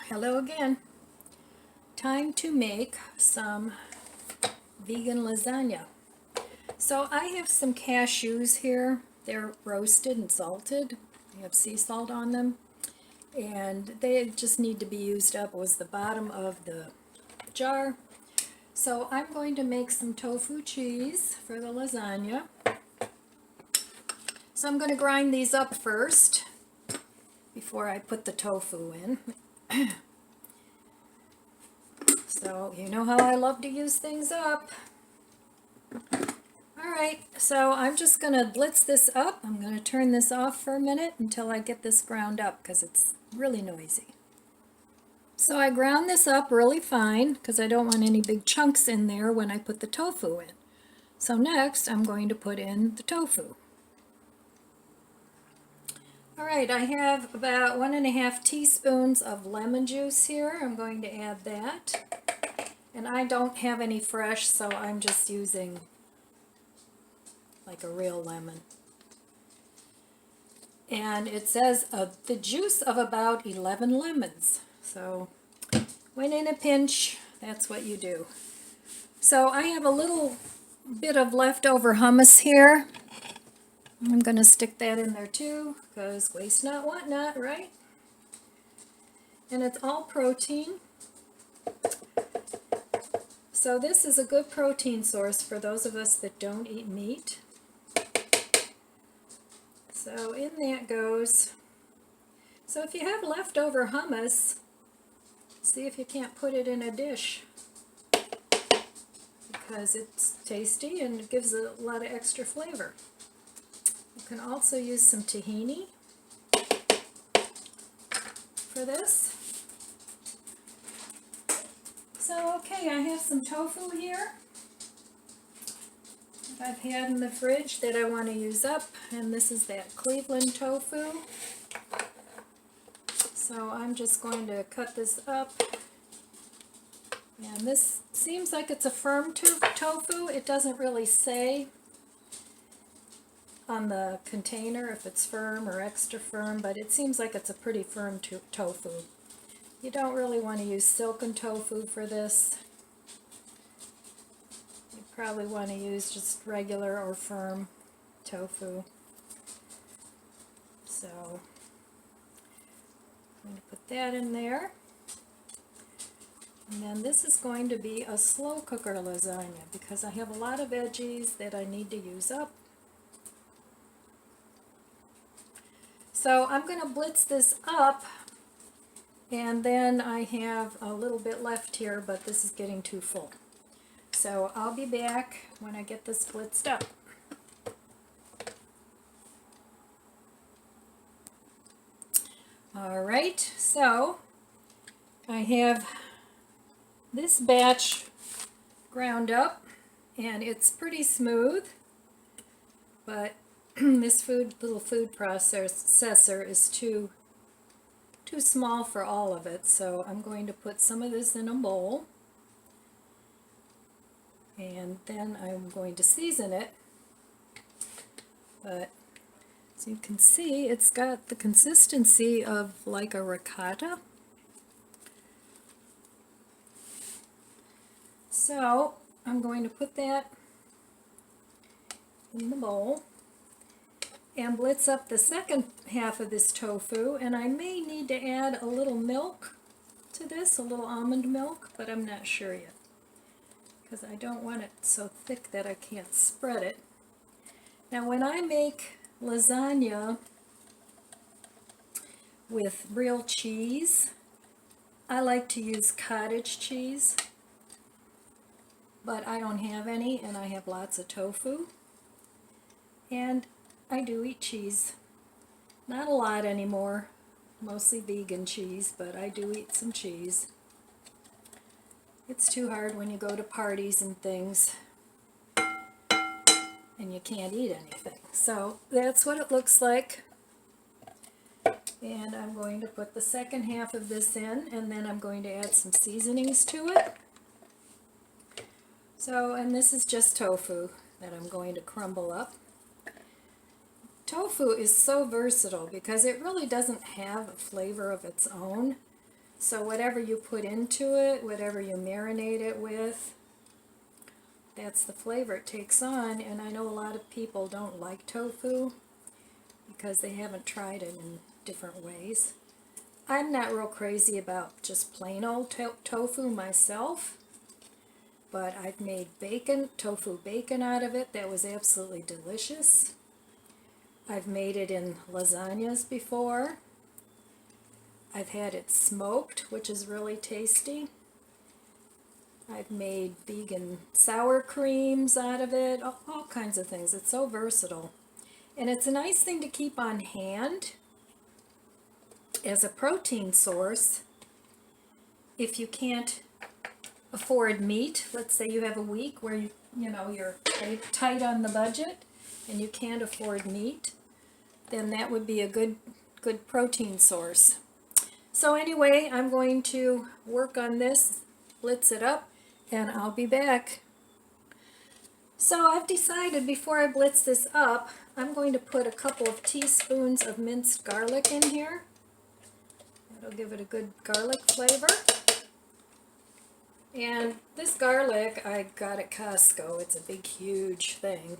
Hello again. Time to make some vegan lasagna. So I have some cashews here. They're roasted and salted. They have sea salt on them. And they just need to be used up. It was the bottom of the jar. So I'm going to make some tofu cheese for the lasagna. So I'm going to grind these up first before I put the tofu in. So you know how I love to use things up. Alright, so I'm just going to blitz this up. I'm going to turn this off for a minute until I get this ground up because it's really noisy. So I ground this up really fine because I don't want any big chunks in there when I put the tofu in. So next I'm going to put in the tofu. Alright, I have about 1½ teaspoons of lemon juice here. I'm going to add that. And I don't have any fresh, so I'm just using like a real lemon. And it says the juice of about 11 lemons. So when in a pinch, that's what you do. So I have a little bit of leftover hummus here. I'm going to stick that in there too, because waste not, want not, right? And it's all protein. So this is a good protein source for those of us that don't eat meat. So in that goes. So if you have leftover hummus, see if you can't put it in a dish, because it's tasty and it gives a lot of extra flavor. You can also use some tahini for this. So okay, I have some tofu here that I've had in the fridge that I want to use up, and this is that Cleveland tofu. So I'm just going to cut this up, and this seems like it's a firm tofu. It doesn't really say on the container if it's firm or extra firm, but it seems like it's a pretty firm tofu. You don't really want to use silken tofu for this. You probably want to use just regular or firm tofu. So I'm going to put that in there. And then this is going to be a slow cooker lasagna because I have a lot of veggies that I need to use up. So I'm going to blitz this up, and then I have a little bit left here, but this is getting too full. So I'll be back when I get this blitzed up. Alright, so I have this batch ground up, and it's pretty smooth, but this little food processor is too small for all of it, so I'm going to put some of this in a bowl, and then I'm going to season it. But as you can see, it's got the consistency of like a ricotta. So I'm going to put that in the bowl and blitz up the second half of this tofu, and I may need to add a little milk to this, a little almond milk, but I'm not sure yet because I don't want it so thick that I can't spread it. Now when I make lasagna with real cheese, I like to use cottage cheese, but I don't have any, and I have lots of tofu, and I do eat cheese. Not a lot anymore, mostly vegan cheese, but I do eat some cheese. It's too hard when you go to parties and things and you can't eat anything. So that's what it looks like. And I'm going to put the second half of this in, and then I'm going to add some seasonings to it. So, and this is just tofu that I'm going to crumble up. Tofu is so versatile because it really doesn't have a flavor of its own. So whatever you put into it, whatever you marinate it with, that's the flavor it takes on. And I know a lot of people don't like tofu because they haven't tried it in different ways. I'm not real crazy about just plain old tofu myself, but I've made tofu bacon out of it that was absolutely delicious. I've made it in lasagnas before. I've had it smoked, which is really tasty. I've made vegan sour creams out of it, all kinds of things. It's so versatile. And it's a nice thing to keep on hand as a protein source if you can't afford meat. Let's say you have a week where you're tight on the budget and you can't afford meat, then that would be a good protein source. So anyway, I'm going to work on this, blitz it up, and I'll be back. So I've decided before I blitz this up, I'm going to put a couple of teaspoons of minced garlic in here. That'll give it a good garlic flavor. And this garlic I got at Costco. It's a big, huge thing.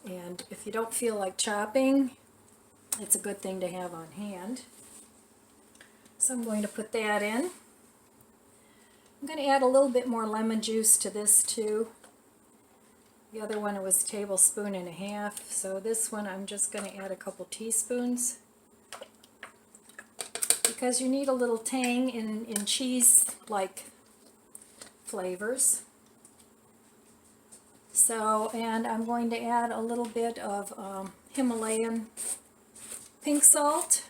And if you don't feel like chopping, it's a good thing to have on hand. So I'm going to put that in. I'm going to add a little bit more lemon juice to this too. The other one was 1.5 tablespoons, so this one I'm just going to add a couple teaspoons because you need a little tang in cheese-like flavors. So, and I'm going to add a little bit of Himalayan pink salt.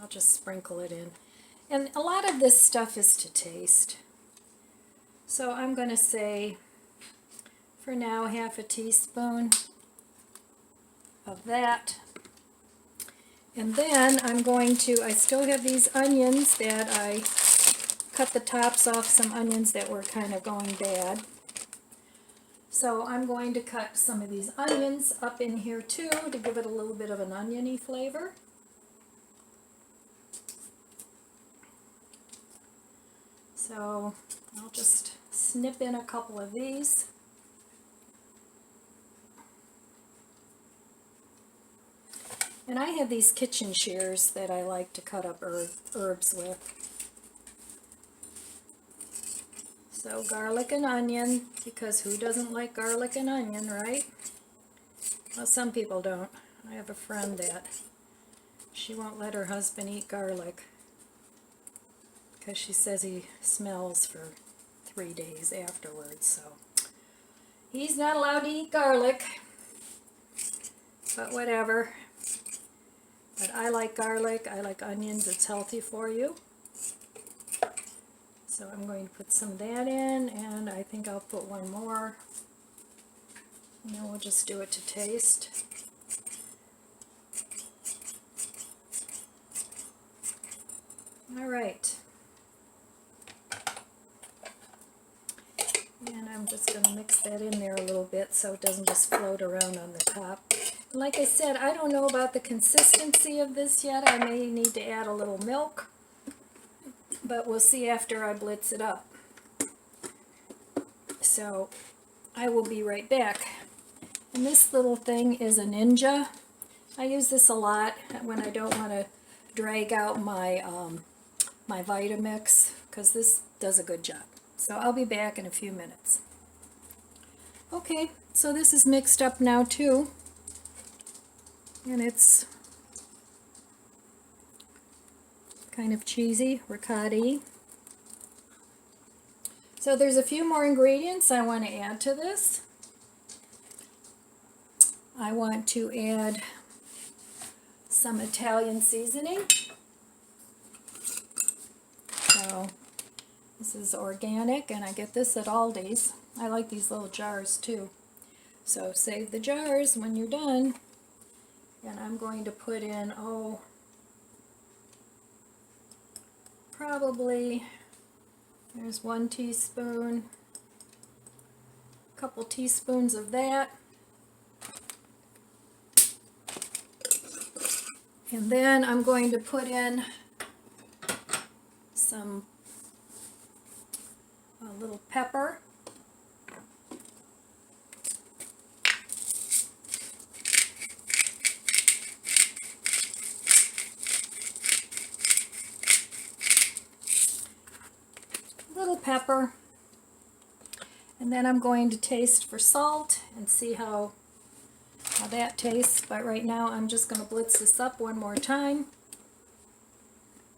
I'll just sprinkle it in. And a lot of this stuff is to taste. So I'm going to say, for now, 1/2 teaspoon of that. And then I'm going to, I still have these onions that I cut the tops off, some onions that were kind of going bad. So I'm going to cut some of these onions up in here too to give it a little bit of an oniony flavor. So I'll just snip in a couple of these. And I have these kitchen shears that I like to cut up herbs with. So garlic and onion, because who doesn't like garlic and onion, right? Well, some people don't. I have a friend that she won't let her husband eat garlic because she says he smells for 3 days afterwards. So he's not allowed to eat garlic, but whatever. But I like garlic, I like onions, it's healthy for you. So I'm going to put some of that in, and I think I'll put one more. And then we'll just do it to taste. All right. And I'm just going to mix that in there a little bit so it doesn't just float around on the top. Like I said, I don't know about the consistency of this yet. I may need to add a little milk, but we'll see after I blitz it up. So I will be right back. And this little thing is a Ninja. I use this a lot when I don't want to drag out my my Vitamix, because this does a good job. So I'll be back in a few minutes. Okay, so this is mixed up now too. And it's kind of cheesy, ricotta-y. So there's a few more ingredients I want to add to this. I want to add some Italian seasoning. So this is organic, and I get this at Aldi's. I like these little jars too. So save the jars when you're done. And I'm going to put in, probably, there's 1 teaspoon, a couple teaspoons of that. And then I'm going to put in some a little pepper. Little pepper. And then I'm going to taste for salt and see how that tastes. But right now I'm just going to blitz this up one more time.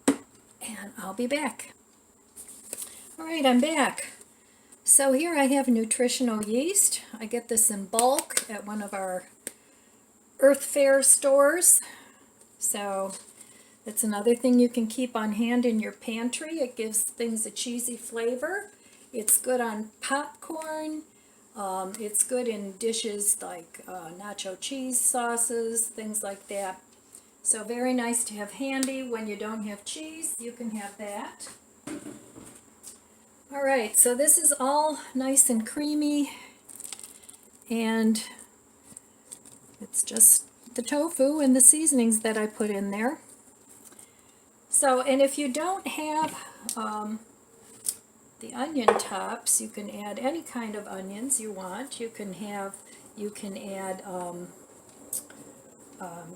And I'll be back. Alright, I'm back. So here I have nutritional yeast. I get this in bulk at one of our Earth Fare stores. So that's another thing you can keep on hand in your pantry. It gives things a cheesy flavor. It's good on popcorn. It's good in dishes like nacho cheese sauces, things like that. So very nice to have handy when you don't have cheese. You can have that. Alright, so this is all nice and creamy, and it's just the tofu and the seasonings that I put in there. So, and if you don't have the onion tops, you can add any kind of onions you want. You can add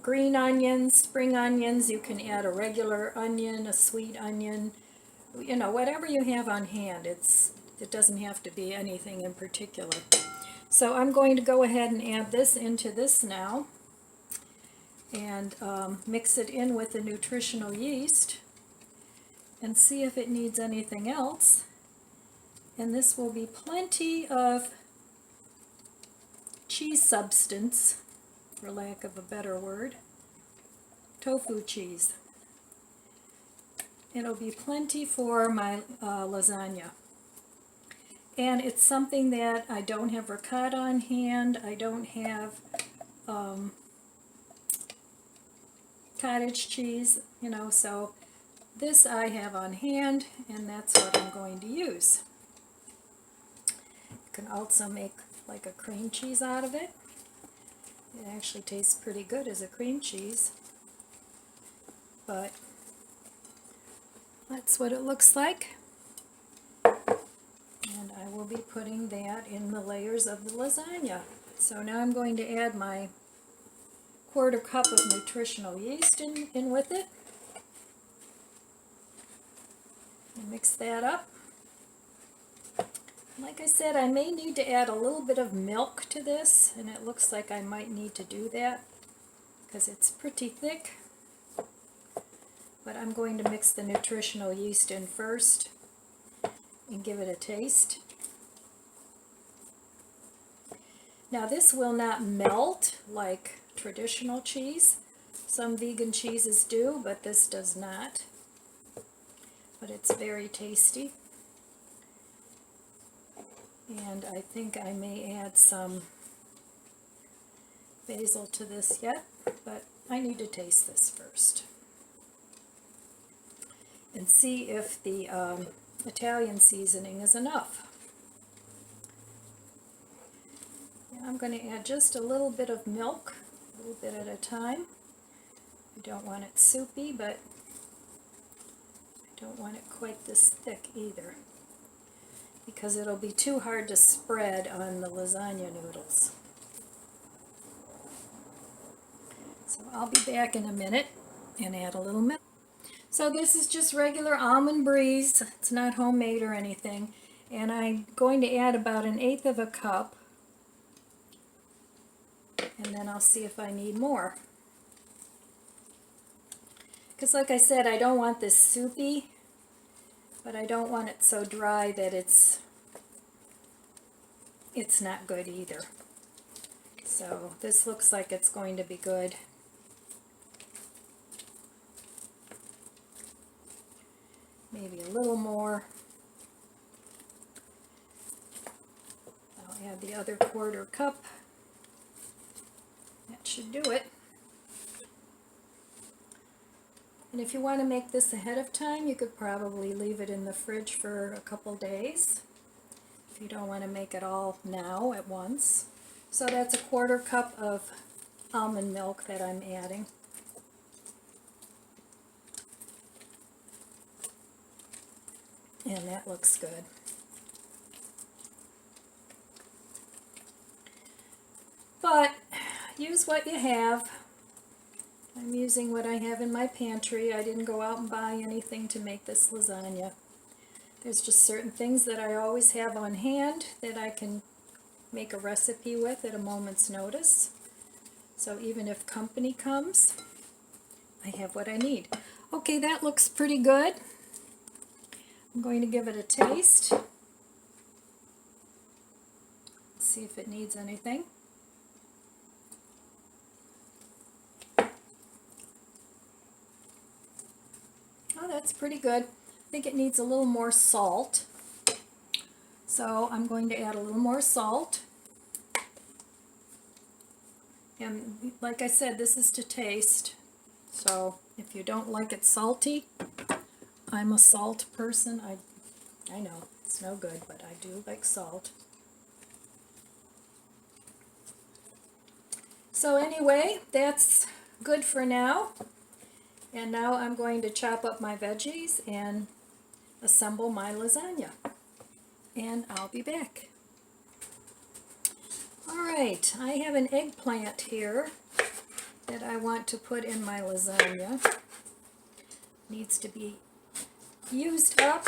green onions, spring onions. You can add a regular onion, a sweet onion. You know, whatever you have on hand. It doesn't have to be anything in particular. So I'm going to go ahead and add this into this now and mix it in with the nutritional yeast and see if it needs anything else. And this will be plenty of cheese substance, for lack of a better word, tofu cheese. It'll be plenty for my lasagna. And it's something that I don't have ricotta on hand. I don't have cottage cheese, you know, so this I have on hand, and that's what I'm going to use. You can also make like a cream cheese out of it. It actually tastes pretty good as a cream cheese, but that's what it looks like. And I will be putting that in the layers of the lasagna. So now I'm going to add my 1/4 cup of nutritional yeast in with it. And mix that up. Like I said, I may need to add a little bit of milk to this, and it looks like I might need to do that because it's pretty thick. But I'm going to mix the nutritional yeast in first and give it a taste. Now this will not melt like traditional cheese. Some vegan cheeses do, but this does not. But it's very tasty. And I think I may add some basil to this yet, but I need to taste this first and see if the Italian seasoning is enough. And I'm going to add just a little bit of milk, a little bit at a time. I don't want it soupy, but I don't want it quite this thick either, because it'll be too hard to spread on the lasagna noodles. So I'll be back in a minute and add a little milk. So this is just regular almond breeze. It's not homemade or anything. And I'm going to add about 1/8 of a cup. And then I'll see if I need more. Because like I said, I don't want this soupy, but I don't want it so dry that it's not good either. So this looks like it's going to be good. Maybe a little more. I'll add the other 1/4 cup. That should do it. And if you want to make this ahead of time, you could probably leave it in the fridge for a couple days if you don't want to make it all now at once. So that's a 1/4 cup of almond milk that I'm adding. And that looks good. But use what you have. I'm using what I have in my pantry. I didn't go out and buy anything to make this lasagna. There's just certain things that I always have on hand that I can make a recipe with at a moment's notice. So even if company comes, I have what I need. Okay, that looks pretty good. I'm going to give it a taste. See if it needs anything. Oh, that's pretty good. I think it needs a little more salt. So I'm going to add a little more salt. And like I said, this is to taste. So if you don't like it salty, I'm a salt person. I know it's no good, but I do like salt. So anyway, that's good for now. And now I'm going to chop up my veggies and assemble my lasagna. And I'll be back. Alright, I have an eggplant here that I want to put in my lasagna. Needs to be used up.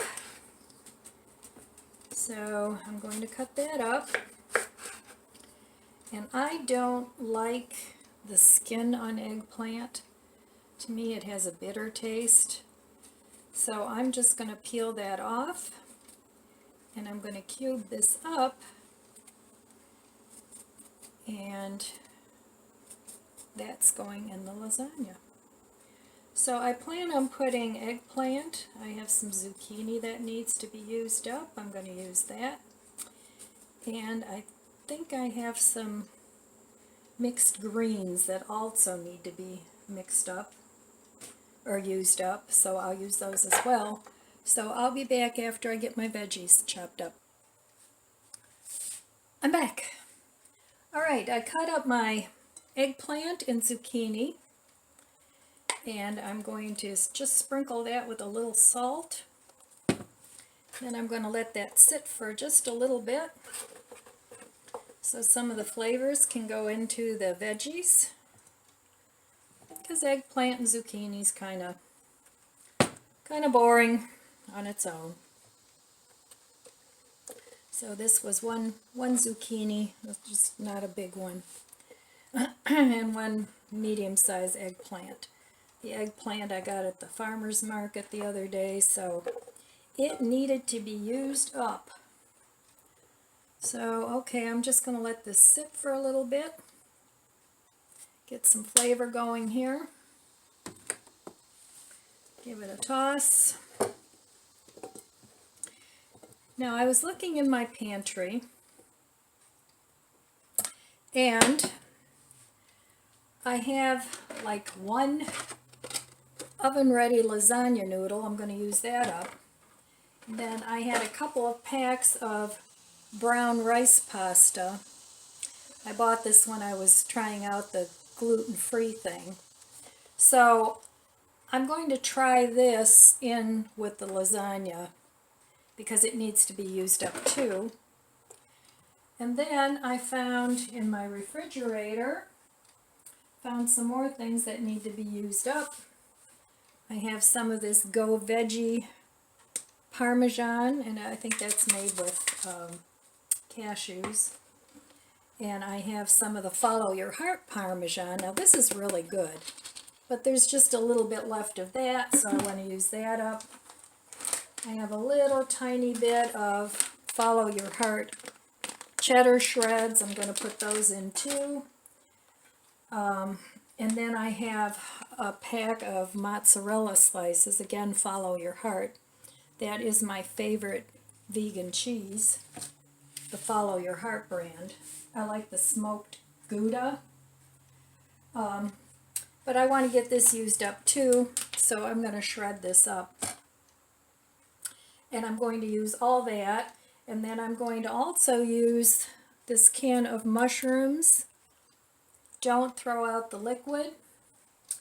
So I'm going to cut that up. And I don't like the skin on eggplant. To me it has a bitter taste. So I'm just going to peel that off. And I'm going to cube this up. And that's going in the lasagna. So I plan on putting eggplant. I have some zucchini that needs to be used up. I'm going to use that. And I think I have some mixed greens that also need to be mixed up or used up, so I'll use those as well. So I'll be back after I get my veggies chopped up. I'm back. Alright, I cut up my eggplant and zucchini, and I'm going to just sprinkle that with a little salt. Then I'm going to let that sit for just a little bit so some of the flavors can go into the veggies, because eggplant and zucchini is kind of boring on its own. So this was one zucchini, just not a big one, and one medium-sized eggplant. The eggplant I got at the farmer's market the other day, so it needed to be used up. So, okay, I'm just going to let this sit for a little bit. Get some flavor going here. Give it a toss. Now, I was looking in my pantry, and I have like one oven-ready lasagna noodle. I'm going to use that up. And then I had a couple of packs of brown rice pasta. I bought this when I was trying out the gluten-free thing. So I'm going to try this in with the lasagna because it needs to be used up too. And then I found in my refrigerator, found some more things that need to be used up. I have some of this Go Veggie Parmesan, and I think that's made with cashews. And I have some of the Follow Your Heart Parmesan. Now this is really good, but there's just a little bit left of that, so I want to use that up. I have a little tiny bit of Follow Your Heart cheddar shreds. I'm going to put those in too. And then I have a pack of mozzarella slices. Again, Follow Your Heart. That is my favorite vegan cheese, the Follow Your Heart brand. I like the smoked Gouda. But I want to get this used up too, so I'm going to shred this up. And I'm going to use all that, and then I'm going to also use this can of mushrooms. Don't throw out the liquid,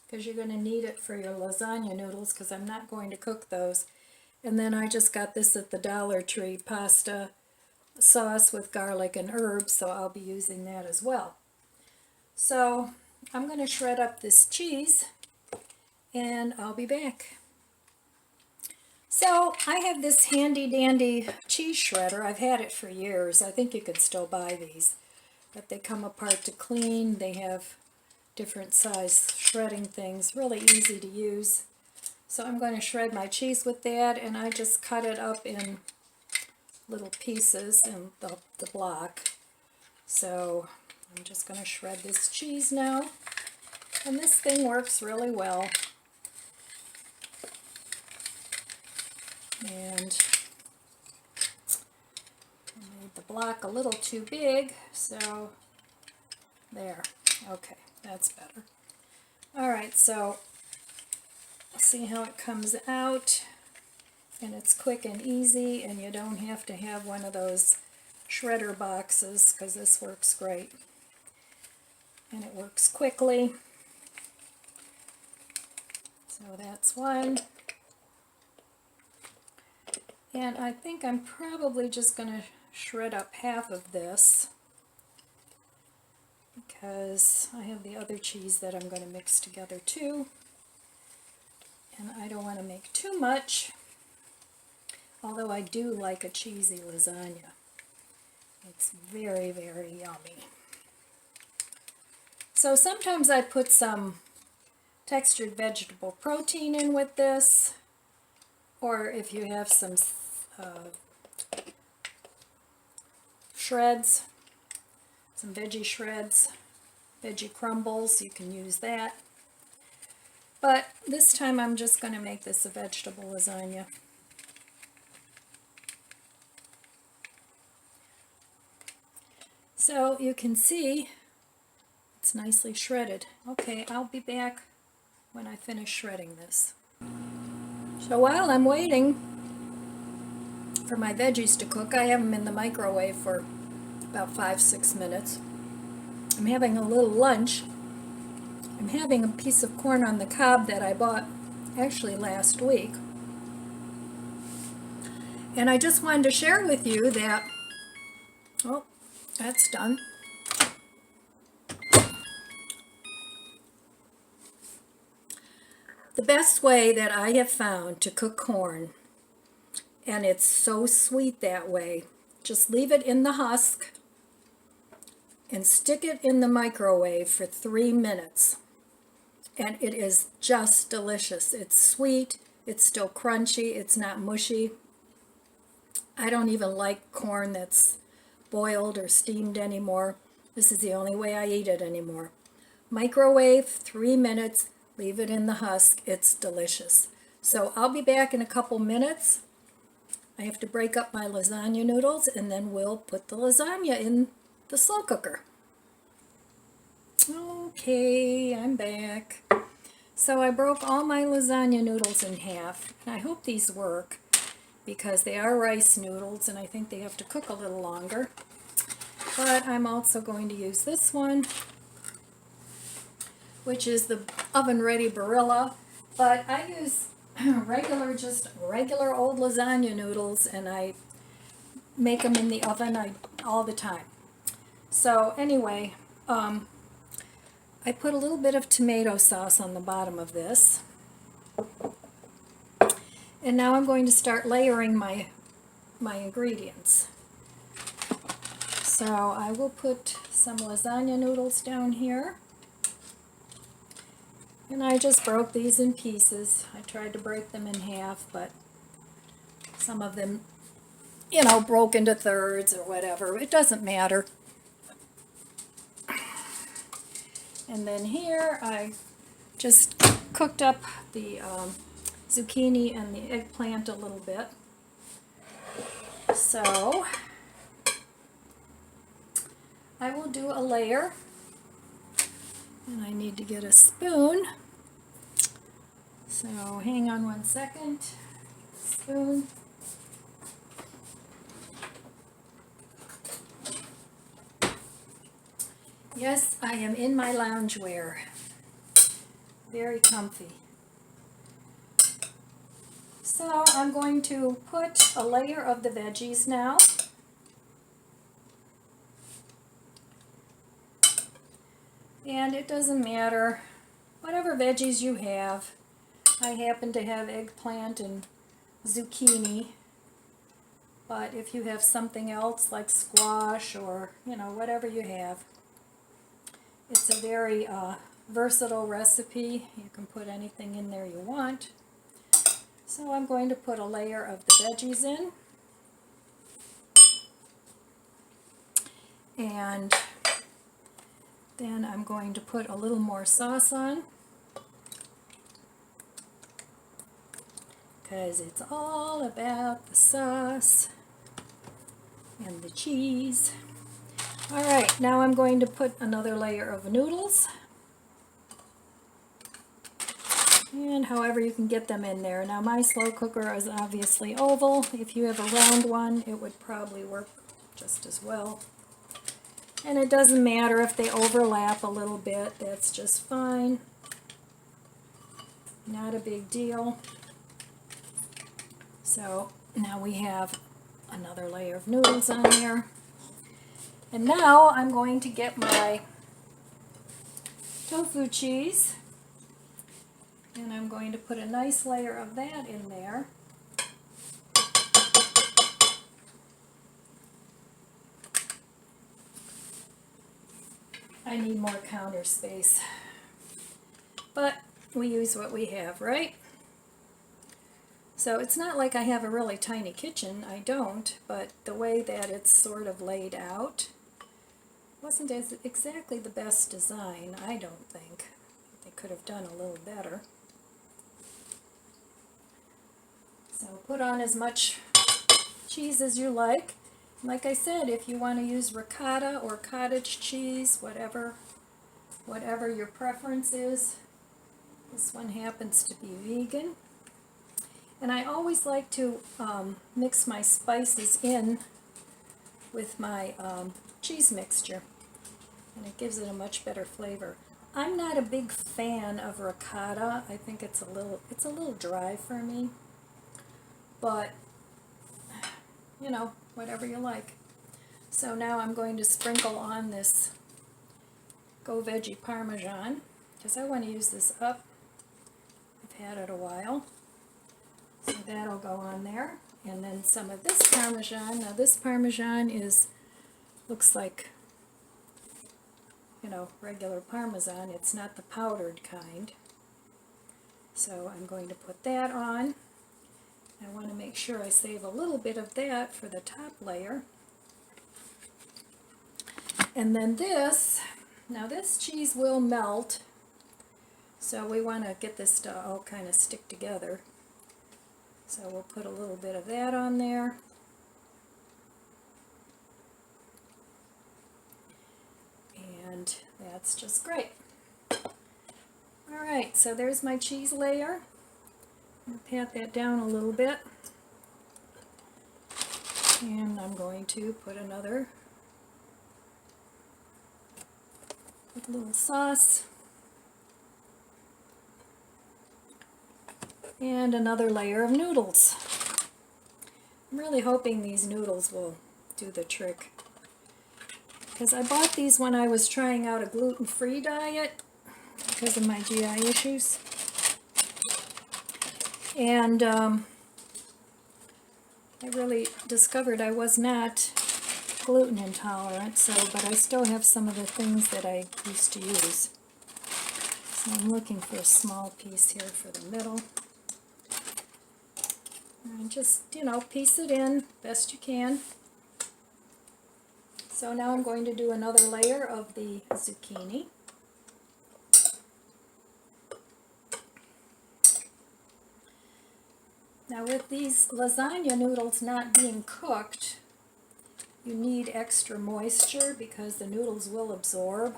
because you're going to need it for your lasagna noodles, because I'm not going to cook those. And then I just got this at the Dollar Tree, pasta sauce with garlic and herbs, so I'll be using that as well. So I'm going to shred up this cheese and I'll be back. So I have this handy dandy cheese shredder. I've had it for years. I think you could still buy these, but they come apart to clean. They have different size shredding things, really easy to use. So I'm going to shred my cheese with that, and I just cut it up in little pieces in the block. So I'm just going to shred this cheese now, and this thing works really well. And I made the block a little too big, so there. Okay, that's better. Alright, so see how it comes out, and it's quick and easy, and you don't have to have one of those shredder boxes, because this works great. And it works quickly. So that's one. And I think I'm probably just going to shred up half of this, because I have the other cheese that I'm going to mix together too. And I don't want to make too much, although I do like a cheesy lasagna. It's very, very yummy. So sometimes I put some textured vegetable protein in with this, or if you have some shreds, some veggie shreds, veggie crumbles, you can use that. But this time I'm just going to make this a vegetable lasagna. So you can see it's nicely shredded. Okay, I'll be back when I finish shredding this. So while I'm waiting for my veggies to cook, I have them in the microwave for about 5-6 minutes. I'm having a little lunch. I'm having a piece of corn on the cob that I bought actually last week. And I just wanted to share with you that, oh, that's done. The best way that I have found to cook corn, and it's so sweet that way, just leave it in the husk and stick it in the microwave for 3 minutes. And it is just delicious. It's sweet, it's still crunchy, it's not mushy. I don't even like corn that's boiled or steamed anymore. This is the only way I eat it anymore. Microwave, 3 minutes, leave it in the husk. It's delicious. So I'll be back in a couple minutes. I have to break up my lasagna noodles, and then we'll put the lasagna in the slow cooker. Okay, I'm back. So I broke all my lasagna noodles in half, and I hope these work because they are rice noodles and I think they have to cook a little longer. But I'm also going to use this one, which is the oven ready Barilla, but I use just regular old lasagna noodles, and I make them in the oven all the time. So anyway, I put a little bit of tomato sauce on the bottom of this. And now I'm going to start layering my ingredients. So I will put some lasagna noodles down here. And I just broke these in pieces. I tried to break them in half, but some of them, broke into thirds or whatever. It doesn't matter. And then here I just cooked up the zucchini and the eggplant a little bit. So I will do a layer, and I need to get a spoon. So hang on 1 second. Spoon. Yes, I am in my loungewear. Very comfy. So I'm going to put a layer of the veggies now. And it doesn't matter, whatever veggies you have. I happen to have eggplant and zucchini, but if you have something else like squash or, whatever you have, it's a very versatile recipe. You can put anything in there you want. So I'm going to put a layer of the veggies in. And then I'm going to put a little more sauce on, because it's all about the sauce and the cheese. Alright, now I'm going to put another layer of noodles. And however you can get them in there. Now my slow cooker is obviously oval. If you have a round one, it would probably work just as well. And it doesn't matter if they overlap a little bit, that's just fine. Not a big deal. So now we have another layer of noodles on there. And now I'm going to get my tofu cheese. And I'm going to put a nice layer of that in there. I need more counter space, but we use what we have, right? So it's not like I have a really tiny kitchen, I don't, but the way that it's sort of laid out wasn't exactly the best design, I don't think. They could have done a little better. So put on as much cheese as you like. Like I said, if you want to use ricotta or cottage cheese, whatever your preference is. This one happens to be vegan. And I always like to mix my spices in with my cheese mixture, and it gives it a much better flavor. I'm not a big fan of ricotta. I think it's a little dry for me, but whatever you like. So now I'm going to sprinkle on this Go Veggie Parmesan, because I want to use this up. I've had it a while. So that'll go on there. And then some of this Parmesan. Now this Parmesan looks like, regular Parmesan. It's not the powdered kind. So I'm going to put that on. I want to make sure I save a little bit of that for the top layer. And then this cheese will melt, so we want to get this to all kind of stick together. So we'll put a little bit of that on there. And that's just great. Alright, so there's my cheese layer. I'll pat that down a little bit. And I'm going to put another little sauce. And another layer of noodles. I'm really hoping these noodles will do the trick, because I bought these when I was trying out a gluten-free diet because of my GI issues. And I really discovered I was not gluten intolerant, but I still have some of the things that I used to use. So I'm looking for a small piece here for the middle. And just, piece it in best you can. So now I'm going to do another layer of the zucchini. Now with these lasagna noodles not being cooked, you need extra moisture because the noodles will absorb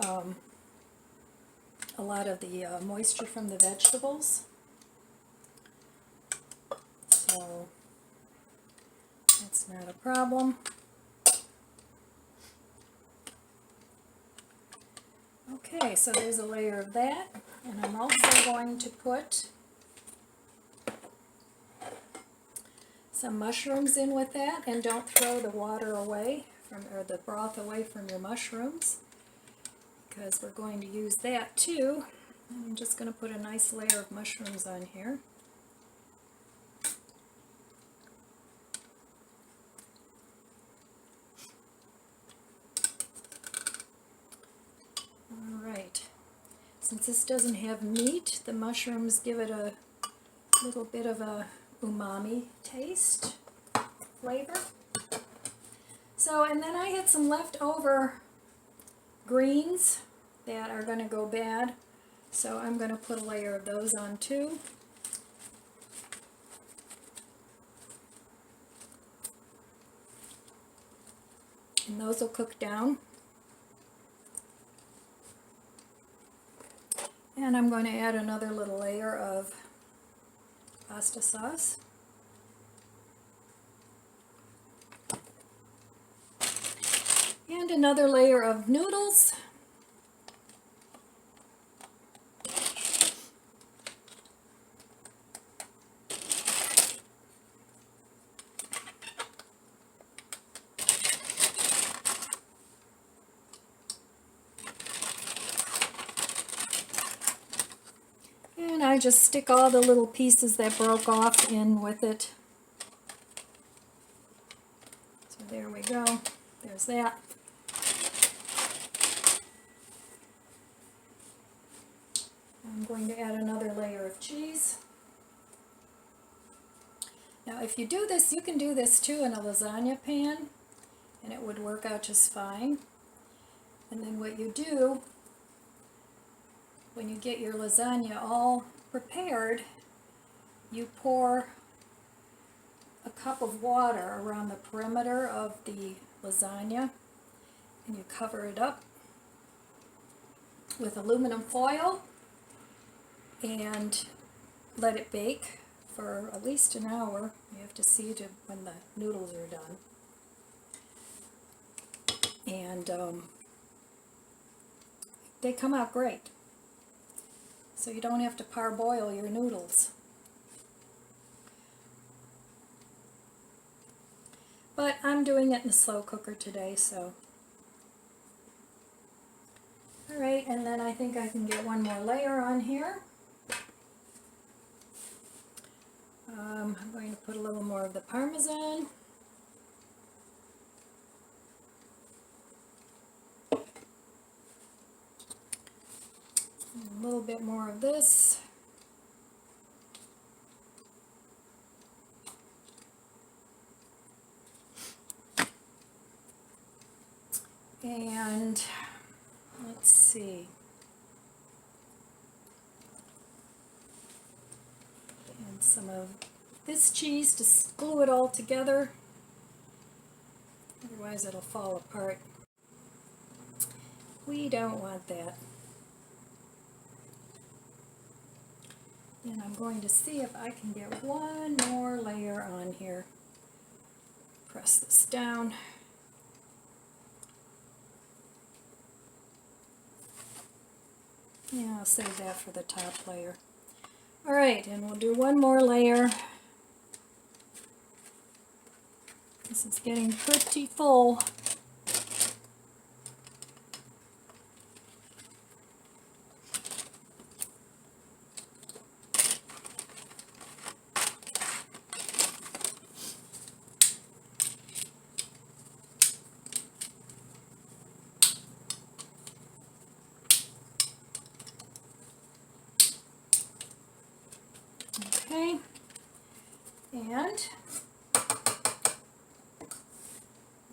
a lot of the moisture from the vegetables. So that's not a problem. Okay, so there's a layer of that, and I'm also going to put some mushrooms in with that, and don't throw the water away or the broth away from your mushrooms, because we're going to use that too. I'm just going to put a nice layer of mushrooms on here. Alright, since this doesn't have meat, the mushrooms give it a little bit of a umami taste, flavor. So, and then I had some leftover greens that are going to go bad, so I'm going to put a layer of those on too. And those will cook down. And I'm going to add another little layer of pasta sauce. And another layer of noodles. And I just stick all the little pieces that broke off in with it. So there we go. There's that. I'm going to add another layer of cheese. Now if you do this, you can do this too in a lasagna pan, and it would work out just fine. And then what you do, when you get your lasagna all prepared, you pour a cup of water around the perimeter of the lasagna, and you cover it up with aluminum foil and let it bake for at least an hour. You have to see when the noodles are done. And they come out great. So you don't have to parboil your noodles. But I'm doing it in a slow cooker today, so. Alright, and then I think I can get one more layer on here. I'm going to put a little more of the Parmesan. A little bit more of this. And let's see. And some of this cheese to glue it all together. Otherwise it'll fall apart. We don't want that. And I'm going to see if I can get one more layer on here. Press this down. Yeah, I'll save that for the top layer. Alright, and we'll do one more layer. This is getting pretty full. Okay, and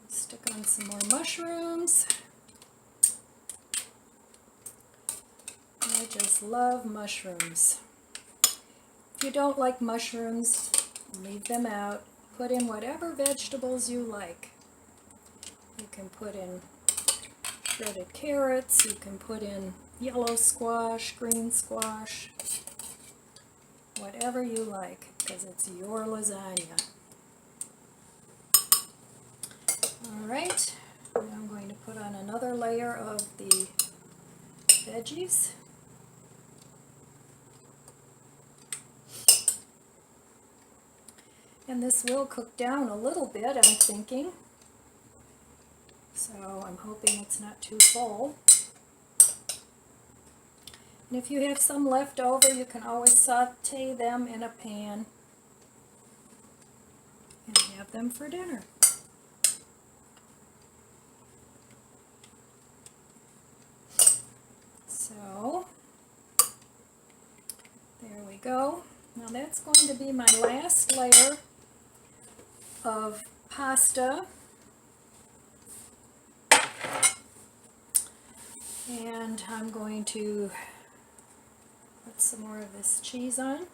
stick on some more mushrooms. I just love mushrooms. If you don't like mushrooms, leave them out. Put in whatever vegetables you like. You can put in shredded carrots, you can put in yellow squash, green squash, whatever you like, because it's your lasagna. Alright, now I'm going to put on another layer of the veggies. And this will cook down a little bit, I'm thinking. So I'm hoping it's not too full. And if you have some left over, you can always saute them in a pan and have them for dinner. So, there we go. Now that's going to be my last layer of pasta. And I'm going to put some more of this cheese on.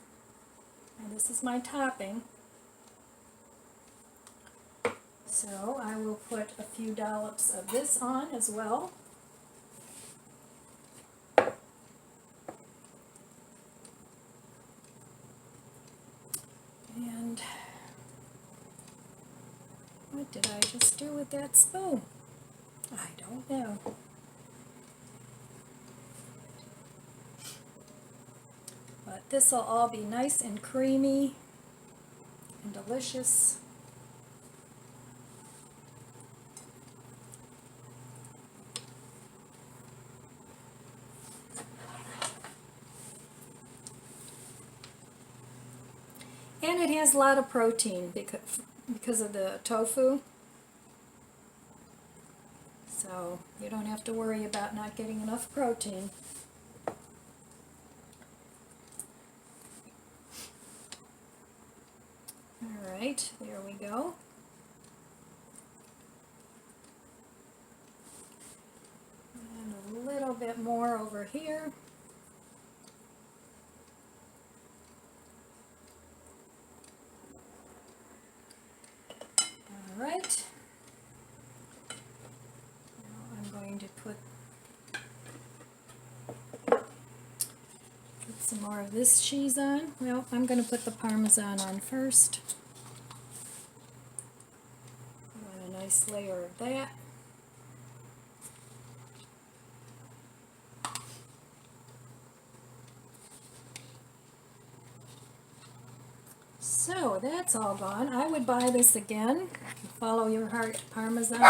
And this is my topping. So I will put a few dollops of this on as well. And what did I just do with that spoon? I don't know. But this will all be nice and creamy and delicious. And it has a lot of protein because of the tofu. So you don't have to worry about not getting enough protein. Alright, there we go. And a little bit more over here. Alright. Now I'm going to put some more of this cheese on. Well, I'm going to put the Parmesan on first. I want a nice layer of that. So that's all gone. I would buy this again. Follow your heart Parmesan.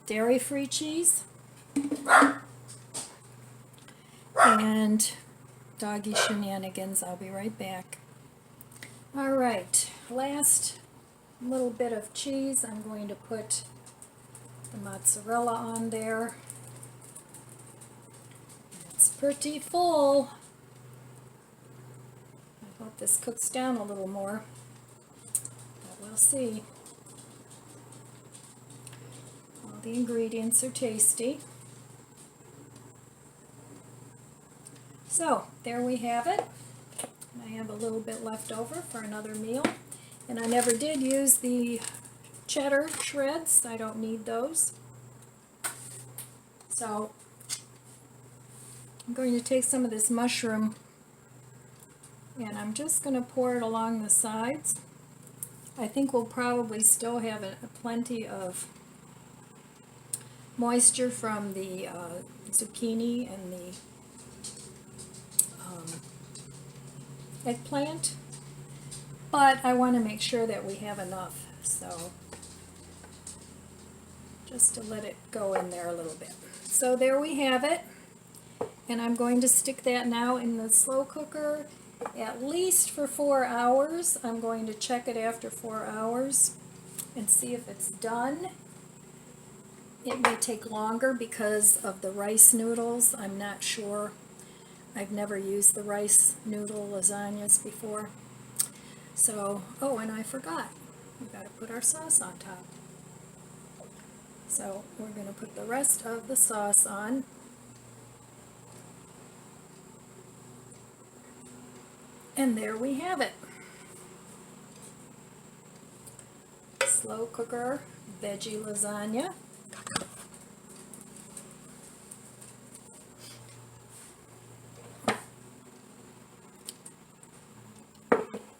Dairy-free cheese. And doggy shenanigans. I'll be right back. Alright, last little bit of cheese. I'm going to put the mozzarella on there. It's pretty full. I hope this cooks down a little more, but we'll see. All the ingredients are tasty. So, there we have it. I have a little bit left over for another meal. And I never did use the cheddar shreds. I don't need those. So, I'm going to take some of this mushroom and I'm just going to pour it along the sides. I think we'll probably still have plenty of moisture from the zucchini and the eggplant, but I want to make sure that we have enough, so just to let it go in there a little bit. So there we have it, and I'm going to stick that now in the slow cooker at least for 4 hours. I'm going to check it after 4 hours and see if it's done. It may take longer because of the rice noodles. I'm not sure. I've never used the rice noodle lasagnas before. So, oh, and I forgot. We've got to put our sauce on top. So we're going to put the rest of the sauce on. And there we have it. Slow cooker veggie lasagna.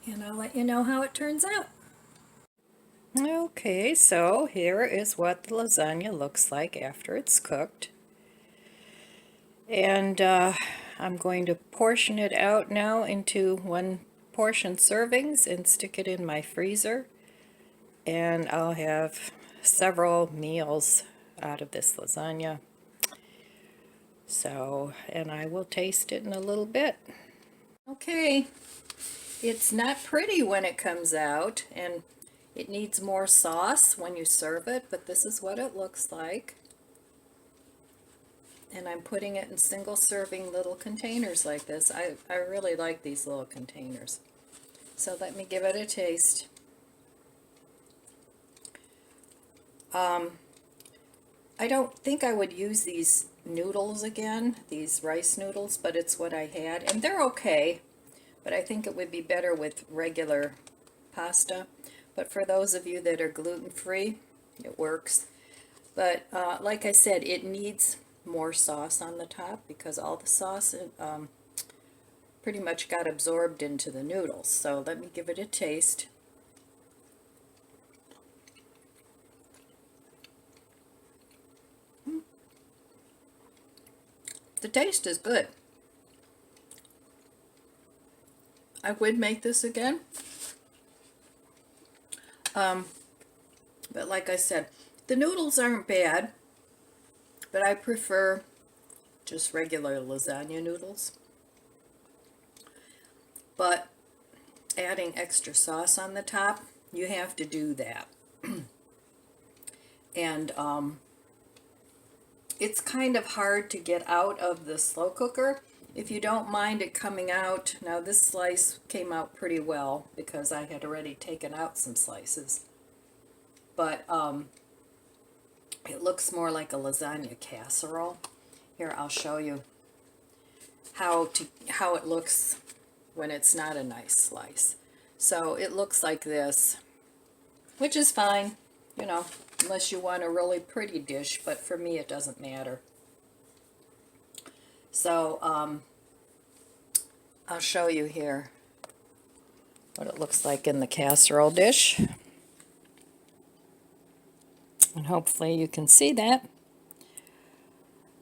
And I'll let you know how it turns out. Okay, so here is what the lasagna looks like after it's cooked. And I'm going to portion it out now into one portion servings and stick it in my freezer, and I'll have several meals out of this lasagna. So, and I will taste it in a little bit. Okay, it's not pretty when it comes out, and it needs more sauce when you serve it, but this is what it looks like. And I'm putting it in single serving little containers like this. I really like these little containers. So let me give it a taste. I don't think I would use these noodles again, these rice noodles, but it's what I had. And they're okay, but I think it would be better with regular pasta. But for those of you that are gluten-free, it works. But like I said, it needs more sauce on the top because all the sauce pretty much got absorbed into the noodles. So let me give it a taste. The taste is good. I would make this again. But like I said, the noodles aren't bad, but I prefer just regular lasagna noodles. But adding extra sauce on the top, you have to do that. And it's kind of hard to get out of the slow cooker if you don't mind it coming out. Now this slice came out pretty well because I had already taken out some slices, but it looks more like a lasagna casserole. Here, I'll show you how it looks when it's not a nice slice. So it looks like this, which is fine, you know, unless you want a really pretty dish, but for me it doesn't matter. So I'll show you here what it looks like in the casserole dish. And hopefully you can see that.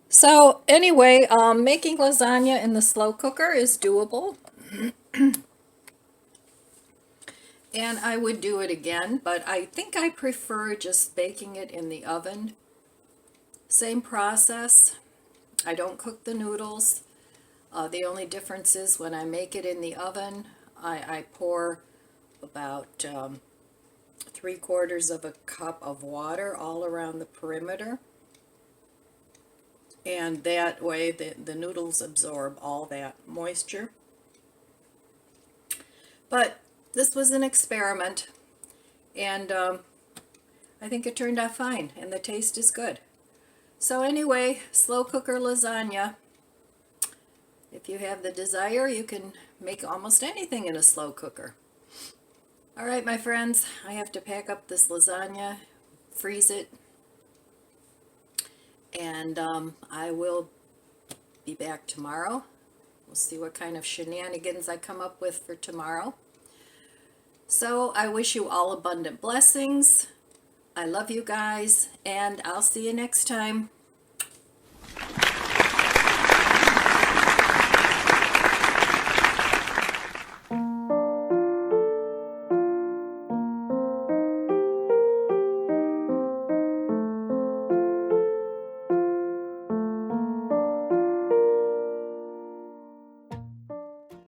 So anyway, making lasagna in the slow cooker is doable. And I would do it again, but I think I prefer just baking it in the oven. Same process. I don't cook the noodles. The only difference is when I make it in the oven, I pour about 3/4 of a cup of water all around the perimeter. And that way the noodles absorb all that moisture. But this was an experiment, and I think it turned out fine, and the taste is good. So anyway, slow cooker lasagna. If you have the desire, you can make almost anything in a slow cooker. All right, my friends, I have to pack up this lasagna, freeze it, and I will be back tomorrow. We'll see what kind of shenanigans I come up with for tomorrow. So I wish you all abundant blessings. I love you guys, and I'll see you next time.